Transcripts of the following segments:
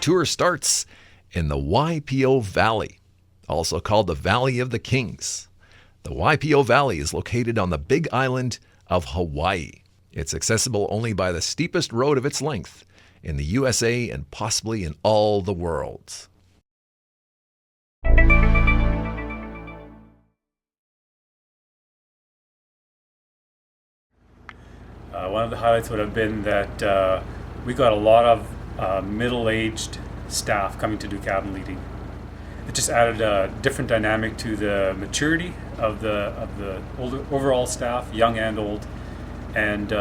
tour starts in the Waipio Valley, also called the Valley of the Kings. The Waipio Valley is located on the Big Island of Hawaii. It's accessible only by the steepest road of its length in the USA and possibly in all the world. One of the highlights would have been that we got a lot of middle-aged staff coming to do cabin leading. It just added a different dynamic to the maturity of the older, overall staff, young and old, and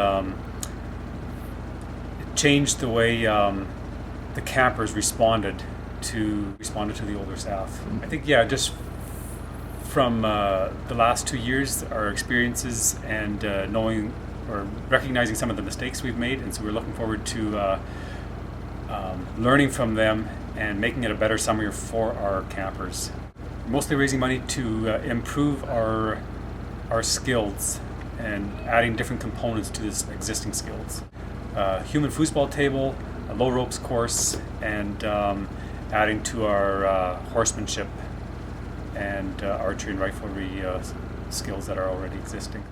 it changed the way the campers responded to the older staff. I think, just from the last 2 years, our experiences and knowing or recognizing some of the mistakes we've made, and so we're looking forward to learning from them and making it a better summer year for our campers. Mostly raising money to improve our skills and adding different components to this existing skills. Human foosball table, a low ropes course, and adding to our horsemanship and archery and riflery skills that are already existing.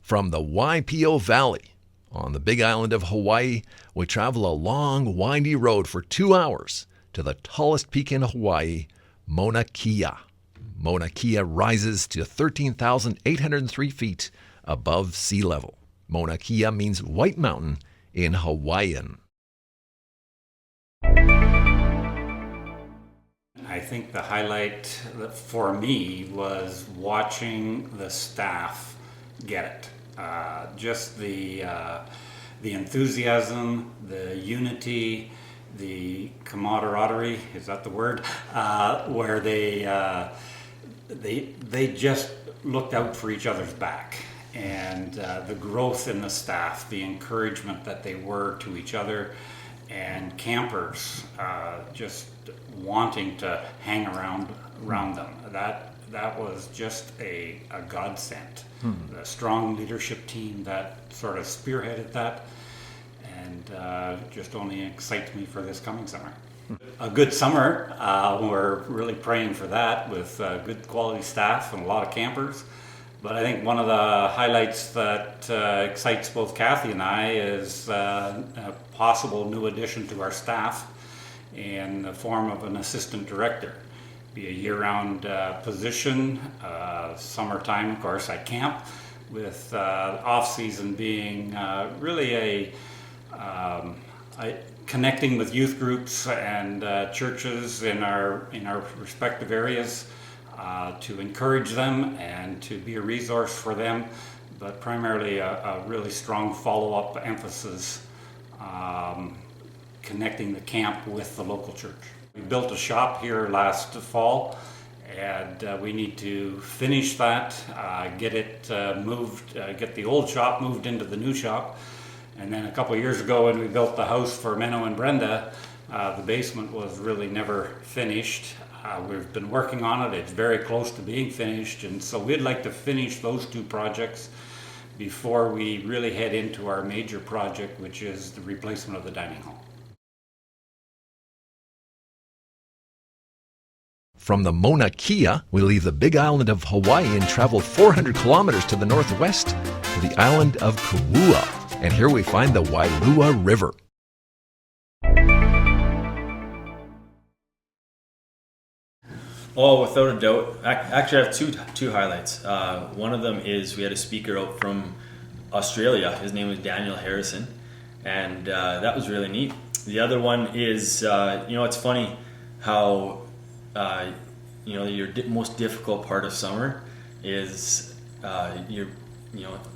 From the Waipio Valley on the Big Island of Hawaii, we travel a long, windy road for 2 hours to the tallest peak in Hawaii, Mauna Kea. Mauna Kea rises to 13,803 feet above sea level. Mauna Kea means White Mountain in Hawaiian. I think the highlight for me was watching the staff get it. Just the enthusiasm, the unity, the camaraderie, is that the word? Where they just looked out for each other's back, and the growth in the staff, the encouragement that they were to each other, and campers just wanting to hang around them. That was just a godsend. A strong leadership team that sort of spearheaded that, and just only excites me for this coming summer. A good summer. We're really praying for that with good quality staff and a lot of campers. But I think one of the highlights that excites both Kathy and I is a possible new addition to our staff in the form of an assistant director. Be a year-round position. Summertime, of course, I camp, with off-season being really connecting with youth groups and churches in our respective areas to encourage them and to be a resource for them, but primarily a really strong follow-up emphasis connecting the camp with the local church. We built a shop here last fall, and we need to finish that, get it moved, get the old shop moved into the new shop. And then a couple of years ago, when we built the house for Menno and Brenda, the basement was really never finished. We've been working on it. It's very close to being finished, and so we'd like to finish those two projects before we really head into our major project, which is the replacement of the dining hall. From the Mauna Kea, we leave the Big Island of Hawaii and travel 400 kilometers to the northwest to the island of Kauai. And here we find the Wailua River. Oh, without a doubt. Actually, I have two highlights. One of them is we had a speaker out from Australia. His name was Daniel Harrison, and that was really neat. The other one is, it's funny how your most difficult part of summer is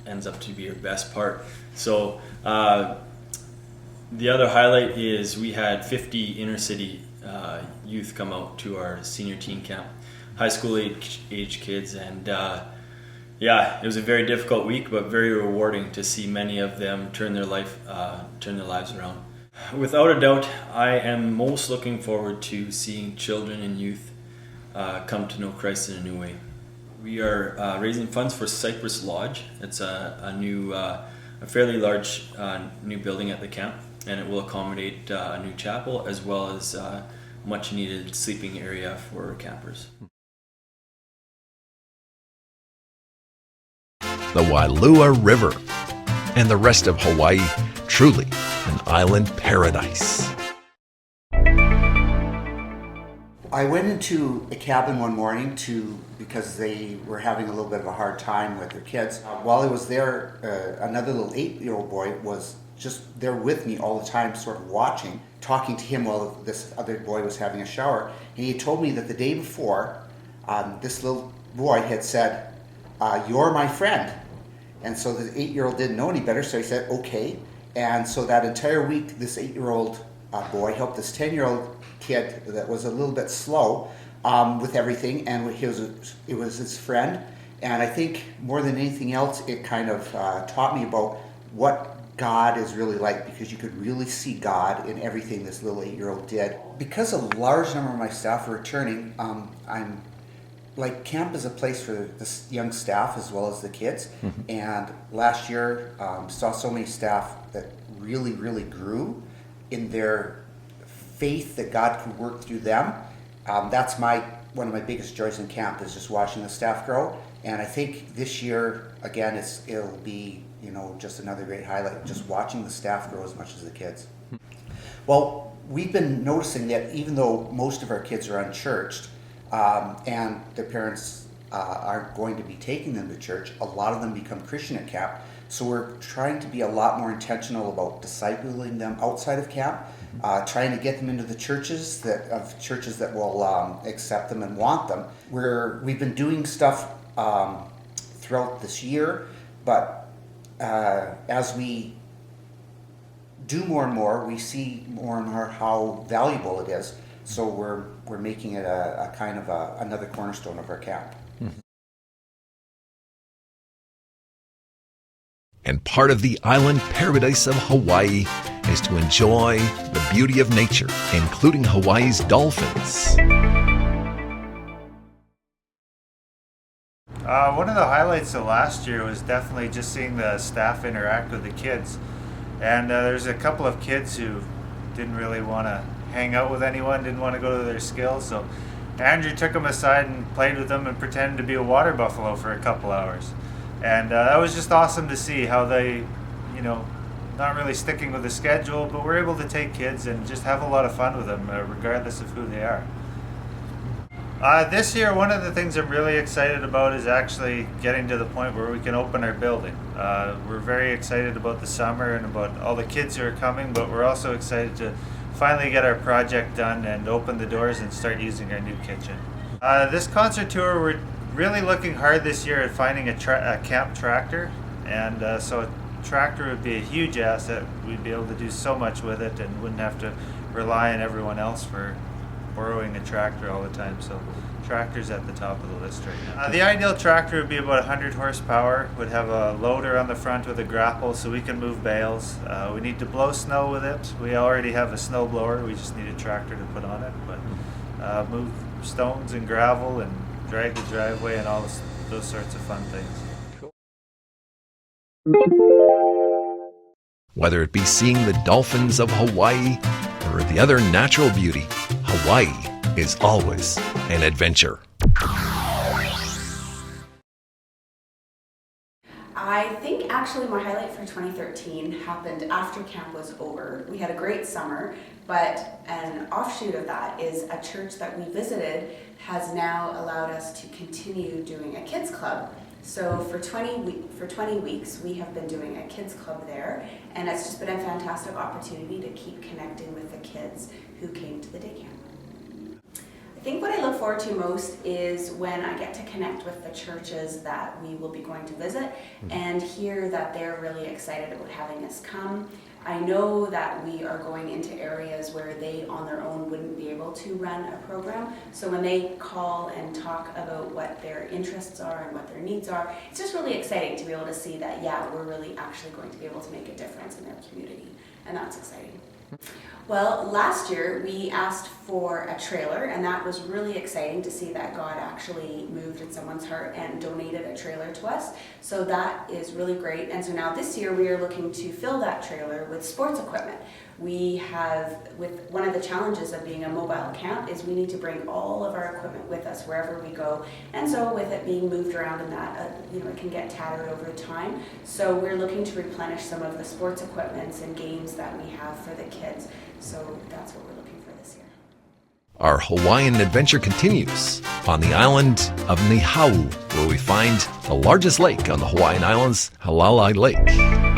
ends up to be your best part. So the other highlight is we had 50 inner city youth come out to our senior teen camp, high school age kids, and it was a very difficult week, but very rewarding to see many of them turn their lives around. Without a doubt, I am most looking forward to seeing children and youth come to know Christ in a new way. We are raising funds for Cypress Lodge. It's a new a fairly large new building at the camp, and it will accommodate a new chapel as well as much needed sleeping area for campers. The Wailua River and the rest of Hawaii, truly an island paradise. I went into a cabin one morning because they were having a little bit of a hard time with their kids. While I was there, another little 8-year-old boy was just there with me all the time, sort of watching, talking to him while this other boy was having a shower. And he told me that the day before, this little boy had said, "You're my friend." And so the 8-year-old didn't know any better, so he said, "Okay." And so that entire week, this 8-year-old boy helped this 10-year-old kid that was a little bit slow with everything, and it was his friend. And I think more than anything else, it kind of taught me about what God is really like, because you could really see God in everything this little 8-year-old did. Because a large number of my staff are returning, I'm like, camp is a place for the young staff as well as the kids. Mm-hmm. And last year saw so many staff that really, really grew in their faith that God could work through them. That's one of my biggest joys in camp, is just watching the staff grow. And I think this year, again, it'll be, just another great highlight, just watching the staff grow as much as the kids. Well, we've been noticing that even though most of our kids are unchurched, and their parents aren't going to be taking them to church, a lot of them become Christian at camp. So we're trying to be a lot more intentional about discipling them outside of camp, trying to get them into the churches that will accept them and want them. We've been doing stuff throughout this year, but as we do more and more, we see more and more how valuable it is. So we're making it a kind of another cornerstone of our camp. And part of the island paradise of Hawaii is to enjoy the beauty of nature, including Hawaii's dolphins. One of the highlights of last year was definitely just seeing the staff interact with the kids. And there's a couple of kids who didn't really want to hang out with anyone, didn't want to go to their skills. So Andrew took them aside and played with them and pretended to be a water buffalo for a couple hours. And that was just awesome to see how they, not really sticking with the schedule, but we're able to take kids and just have a lot of fun with them, regardless of who they are. This year, one of the things I'm really excited about is actually getting to the point where we can open our building. We're very excited about the summer and about all the kids who are coming, but we're also excited to finally get our project done and open the doors and start using our new kitchen. This concert tour, we're really looking hard this year at finding a camp tractor, and so a tractor would be a huge asset. We'd be able to do so much with it and wouldn't have to rely on everyone else for borrowing a tractor all the time. So tractor's at the top of the list right now. The ideal tractor would be about 100 horsepower, would have a loader on the front with a grapple so we can move bales. We need to blow snow with it. We already have a snow blower, we just need a tractor to put on it, but move stones and gravel and drag the driveway and all those sorts of fun things. Whether it be seeing the dolphins of Hawaii or the other natural beauty, Hawaii is always an adventure. I think actually my highlight for 2013 happened after camp was over. We had a great summer, but an offshoot of that is a church that we visited has now allowed us to continue doing a kids club. So for 20 weeks we have been doing a kids club there, and it's just been a fantastic opportunity to keep connecting with the kids who came to the day camp. I think what I look forward to most is when I get to connect with the churches that we will be going to visit and hear that they're really excited about having us come. I know that we are going into areas where they on their own wouldn't be able to run a program. So when they call and talk about what their interests are and what their needs are, it's just really exciting to be able to see that, yeah, we're really actually going to be able to make a difference in their community. And that's exciting. Well, last year we asked for a trailer, and that was really exciting to see that God actually moved in someone's heart and donated a trailer to us. So that is really great. And so now this year we are looking to fill that trailer with sports equipment. We have, with one of the challenges of being a mobile camp, is we need to bring all of our equipment with us wherever we go. And so with it being moved around and that, it can get tattered over time. So we're looking to replenish some of the sports equipments and games that we have for the kids. So that's what we're looking for this year. Our Hawaiian adventure continues on the island of Niihau, where we find the largest lake on the Hawaiian Islands, Halalai Lake.